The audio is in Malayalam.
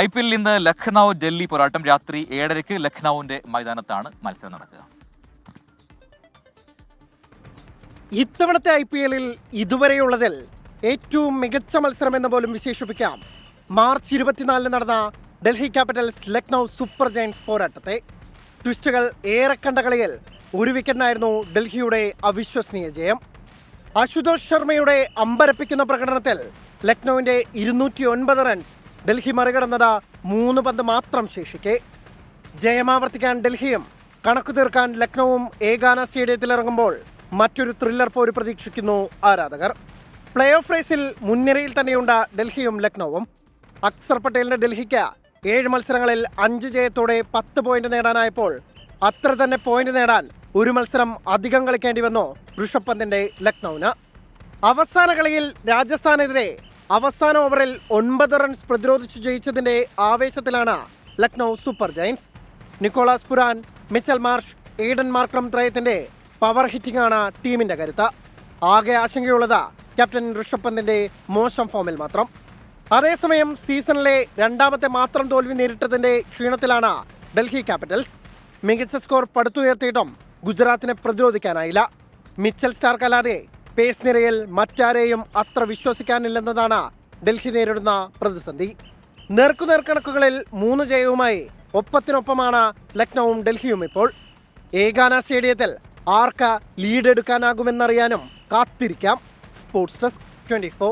IPL ഇന്ന് ലക്നൗ ഡൽഹി പോരാട്ടം രാത്രി 7:30 ലക്നൌവിന്റെ മൈതാനത്താണ് മത്സരം നടക്കുക. ഇത്തവണത്തെ IPL-ൽ ഇതുവരെയുള്ളതിൽ ഏറ്റവും മികച്ച മത്സരം എന്ന് പോലും വിശേഷിപ്പിക്കാം മാർച്ച് 24 നടന്ന Delhi capitals Lucknow super giants പോരാട്ടത്തെ. ട്വിസ്റ്റുകൾ ഏറെ കണ്ട കളിയിൽ ഒരു വിക്കറ്റിനായിരുന്നു ഡൽഹിയുടെ അവിശ്വസനീയ ജയം. അശുതോഷ് ശർമ്മയുടെ അമ്പരപ്പിക്കുന്ന പ്രകടനത്തിൽ ലക്നൌവിന്റെ 209 റൺസ് ഡൽഹി മറികടന്നത് 3 പന്ത് മാത്രം ശേഷിക്കെ. ജയമാവർത്തിക്കാൻ ഡൽഹിയും കണക്കു തീർക്കാൻ ലക്നൌവും ഏകാന സ്റ്റേഡിയത്തിൽ ഇറങ്ങുമ്പോൾ മറ്റൊരു ത്രില്ലർ പോര് പ്രതീക്ഷിക്കുന്നു ആരാധകർ. പ്ലേ ഓഫ് റേസിൽ മുൻനിരയിൽ തന്നെയുണ്ട് ഡൽഹിയും ലക്നൌവും. അക്സർ പട്ടേലിന്റെ ഡൽഹിക്ക് 7 മത്സരങ്ങളിൽ 5 ജയത്തോടെ 10 പോയിന്റ് നേടാനായപ്പോൾ അത്ര തന്നെ പോയിന്റ് നേടാൻ ഒരു മത്സരം അധികം കളിക്കേണ്ടി വന്നു ഋഷഭ് പന്തിന്റെ ലക്നൌവിന്. അവസാന കളിയിൽ രാജസ്ഥാനെതിരെ അവസാന ഓവറിൽ 9 റൺസ് പ്രതിരോധിച്ചു ജയിച്ചതിന്റെ ആവേശത്തിലാണ് Lucknow super giants. Nicholas Pooran, Mitchell Marsh, Aiden Markram ത്രയത്തിന്റെ പവർ ഹിറ്റിംഗ് ആണ് ടീമിന്റെ കരുത്ത്. ആകെ ആശങ്കയുള്ളത് ക്യാപ്റ്റൻ ഋഷഭ് പന്തിന്റെ മോശം ഫോമിൽ മാത്രം. അതേസമയം സീസണിലെ രണ്ടാമത്തെ മാത്രം തോൽവി നേരിട്ടതിന്റെ ക്ഷീണത്തിലാണ് ഡൽഹി ക്യാപിറ്റൽസ്. മികച്ച സ്കോർ പടുത്തുയർത്തിയിട്ടും ഗുജറാത്തിനെ പ്രതിരോധിക്കാനായില്ല. മിച്ചൽ സ്റ്റാർക്ക് അല്ലാതെ പേസ് നിരയിൽ മറ്റാരെയും അത്ര വിശ്വസിക്കാനില്ലെന്നതാണ് ഡൽഹി നേരിടുന്ന പ്രതിസന്ധി. നേർക്കുനേർ കണക്കുകളിൽ 3 ജയവുമായി ഒപ്പത്തിനൊപ്പമാണ് ലക്നൌവും ഡൽഹിയും ഇപ്പോൾ. ഏകാന സ്റ്റേഡിയത്തിൽ ആർക്ക് ലീഡ് എടുക്കാനാകുമെന്നറിയാനും കാത്തിരിക്കാം. Sports desk 24.